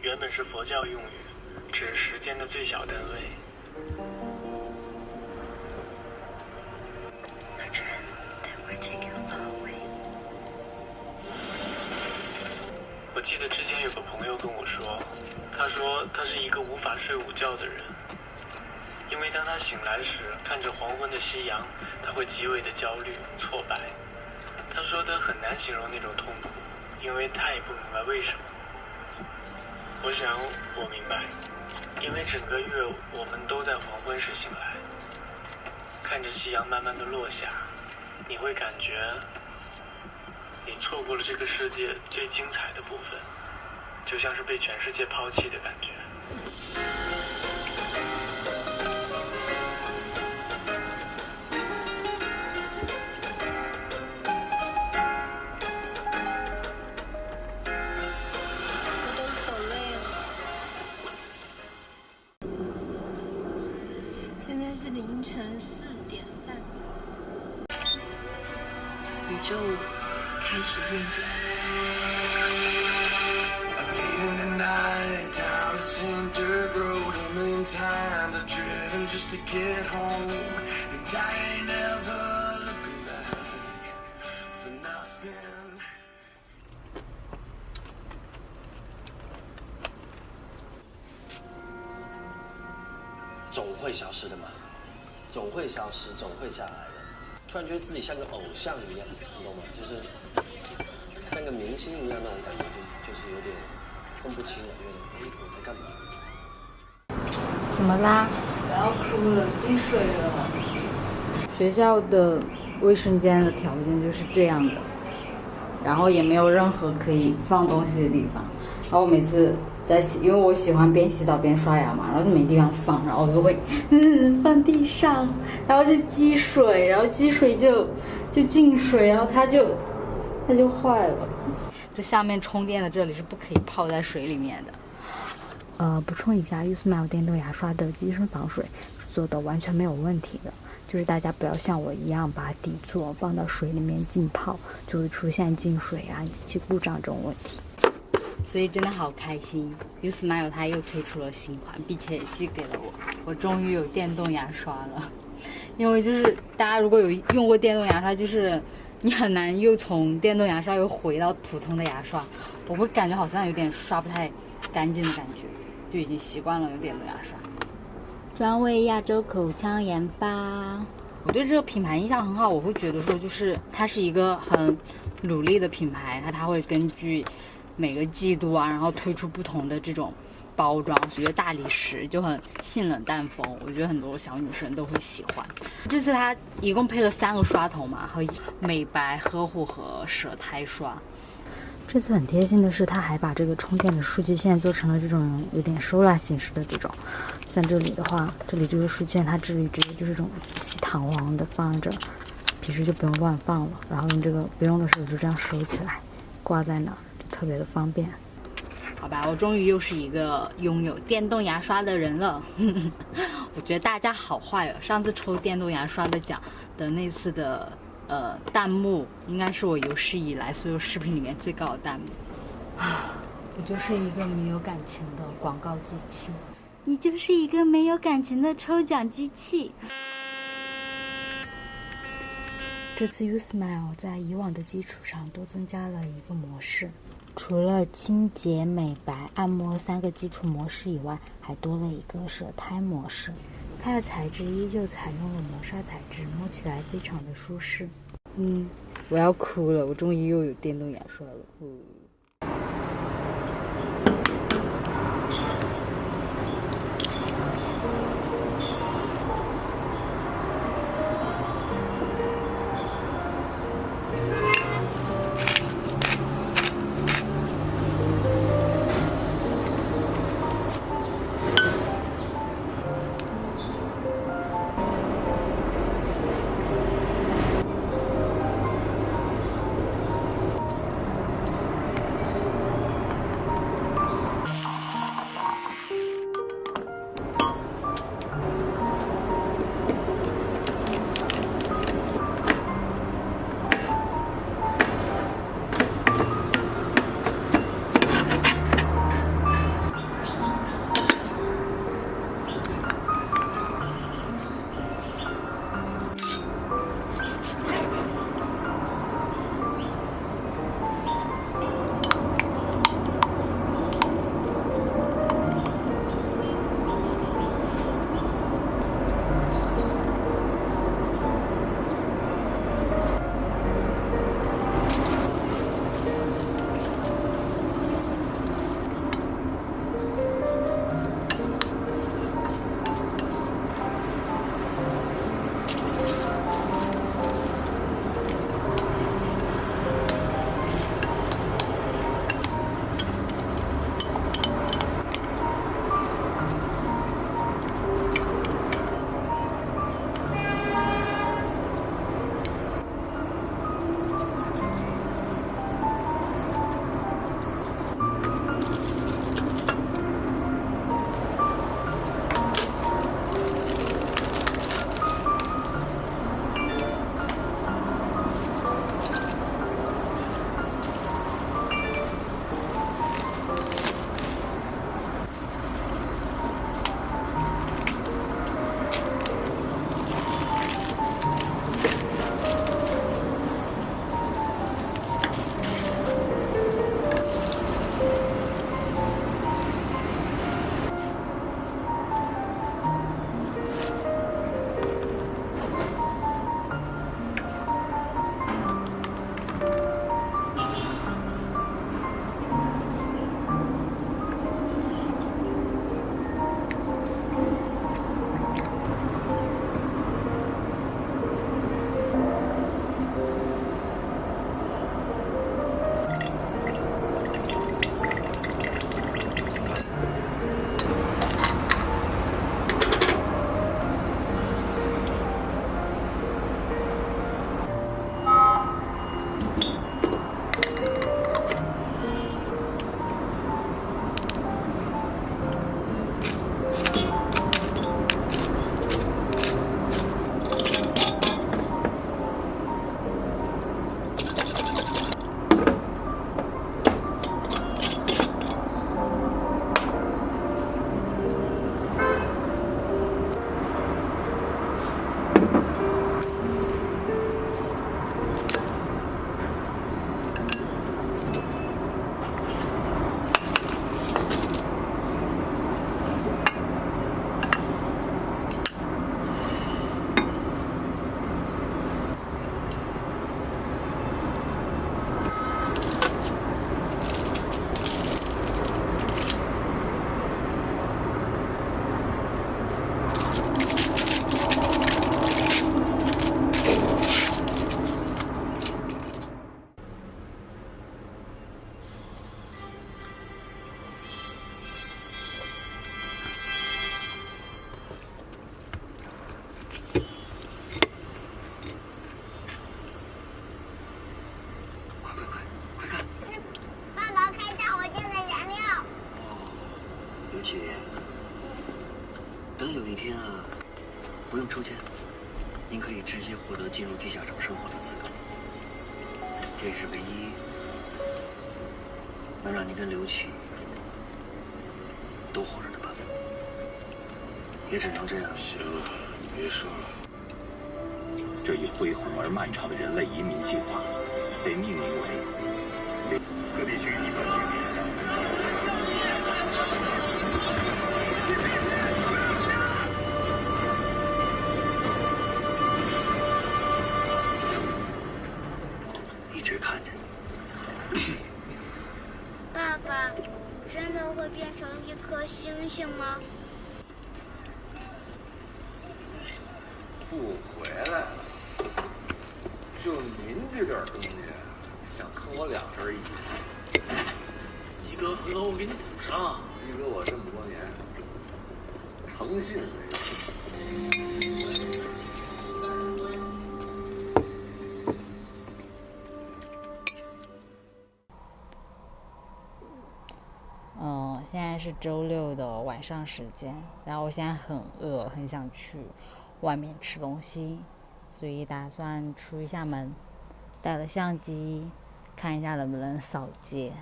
原本是佛教用语，指时间的最小单位。我记得之前有个朋友跟我说，他说他是一个无法睡午觉的人，因为当他醒来时看着黄昏的夕阳，他会极为的焦虑挫败。他说他很难形容那种痛苦，因为他也不明白为什么。我想我明白，因为整个月我们都在黄昏时醒来，看着夕阳慢慢的落下，你会感觉你错过了这个世界最精彩的部分，就像是被全世界抛弃的感觉。宇宙开始运转。总会消失的嘛，总会消失，总会下来的。突然觉得自己像个偶像一样，你懂吗？就是像个明星一样那种感觉，就是有点分不清了，有点我在干嘛？怎么啦？不要哭了，进水了。学校的卫生间的条件就是这样的，然后也没有任何可以放东西的地方。然后我每次在洗，因为我喜欢边洗澡边刷牙嘛，然后就没地方放，然后我就会放地上，然后就积水，然后积水就进水，然后它就坏了。这下面充电的这里是不可以泡在水里面的。补充一下 Usmile 电动牙刷的机身防水是做的完全没有问题的，就是大家不要像我一样把底座放到水里面浸泡，就会出现进水啊、机器故障这种问题。所以真的好开心 ，Usmile 它又推出了新款，并且也寄给了我，我终于有电动牙刷了。因为就是大家如果有用过电动牙刷，就是你很难又从电动牙刷又回到普通的牙刷，我会感觉好像有点刷不太干净的感觉，就已经习惯了用电动牙刷。专为亚洲口腔研发。我对这个品牌印象很好，我会觉得说就是它是一个很努力的品牌，它会根据每个季度啊，然后推出不同的这种包装，我觉得大理石就很性冷淡风，我觉得很多小女生都会喜欢。这次它一共配了3个刷头嘛，和美白、呵护和舌苔刷。这次很贴心的是，它还把这个充电的数据线做成了这种有点收纳形式的这种。像这里的话，这里这个数据线它这里直接就是这种细弹簧的放着，平时就不用乱放了，然后用这个不用的时候就这样收起来，挂在哪儿就特别的方便。好吧，我终于又是一个拥有电动牙刷的人了。我觉得大家好坏哦，上次抽电动牙刷的奖的那次的弹幕，应该是我有史以来所有视频里面最高的弹幕。我就是一个没有感情的广告机器，你就是一个没有感情的抽奖机器。这次 Usmile 在以往的基础上多增加了一个模式，除了清洁、美白、按摩3个基础模式以外，还多了一个舌苔模式。它的材质依旧采用了磨砂材质，摸起来非常的舒适。我要哭了，我终于又有电动牙刷了。且等有一天啊，不用抽签，您可以直接获得进入地下城生活的资格。这也是唯一能让您跟刘启都活着的办法，也只能这样。行了，别说了。这一恢宏而漫长的人类移民计划，被命名为各地区地方居民。一直看着你。爸爸，真的会变成一颗星星吗？不回来了，就您这点东西，想坑我2身衣服？一哥，回头我给你补上。一哥，我这么多年诚信为主。现在是周6的晚上时间，然后我现在很饿，很想去外面吃东西，所以打算出一下门，带了相机，看一下能不能扫街。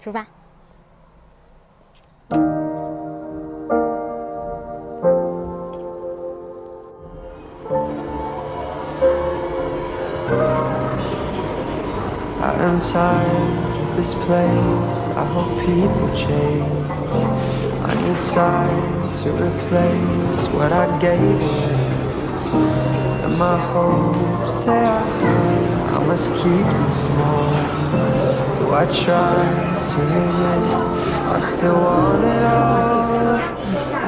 出发。I'm tired of this place, I hope people change. I need time to replace what I gave away. And my hopes, they are high, I must keep them small. Though I try to resist, I still want it all.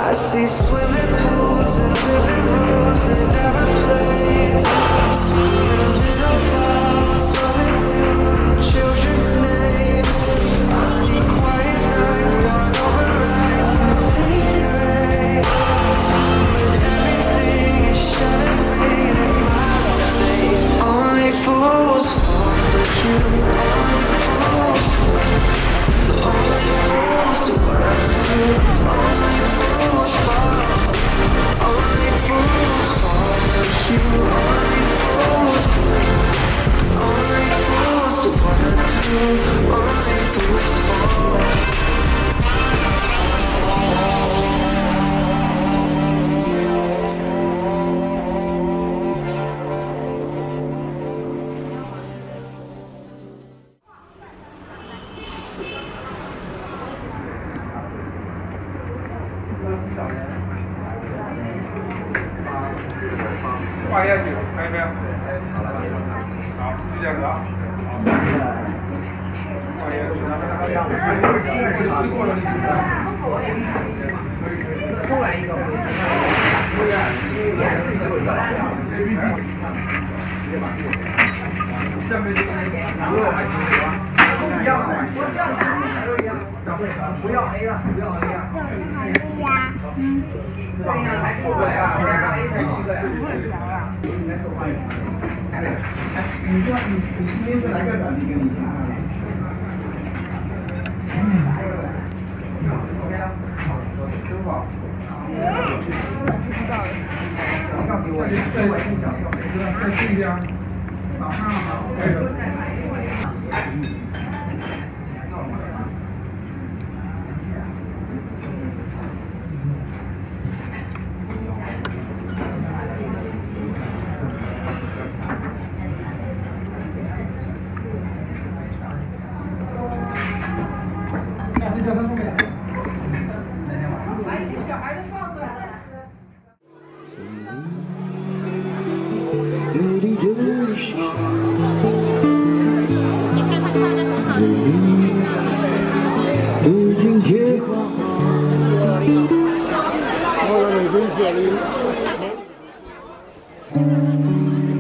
I see swimming pools and living rooms and aeroplanes. I see a little house on a hill, children's names. I see quiet nights, bars over ice and Tanqueray. But everything is shutting rain, it's my mistake. Only fools fall for you, only fools do what I do, only fools fall, only fools fall for you, only fools do what I do, only fools fall.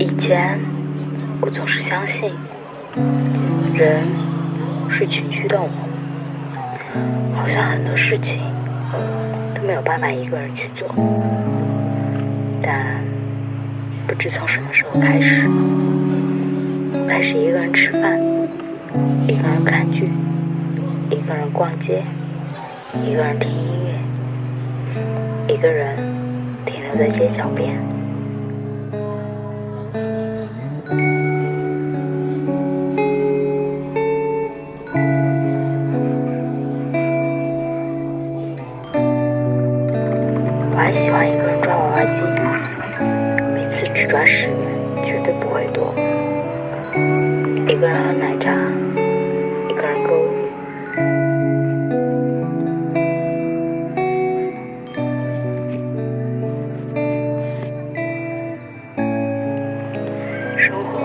以前我总是相信人是群居动物，好像很多事情都没有办法一个人去做，但不知从什么时候开始，我开始一个人吃饭，一个人看剧，一个人逛街，一个人听音乐，一个人停留在街角边。我还喜欢一个人抓娃娃机，每次只抓10元，绝对不会多。一个人喝奶茶，一个人购物。生活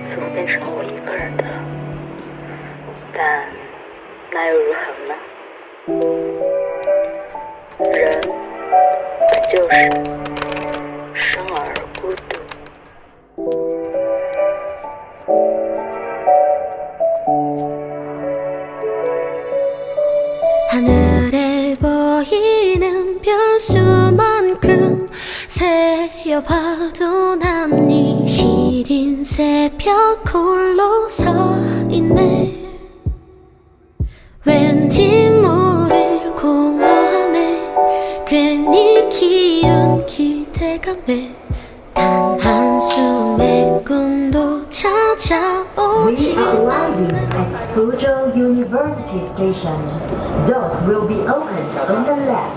似乎变成了我一个人的，但那又如何呢？人本就是生而孤独。 하늘에 보이는 별수만큼 세어봐도 남니 시린 새벽 홀로 서 있네. 왠지 모를 공허함에 괜히 기운 기대감에 단 한숨의 꿈도 찾아오지 않는. Fuzhou University Station. Doors will be opened on the left.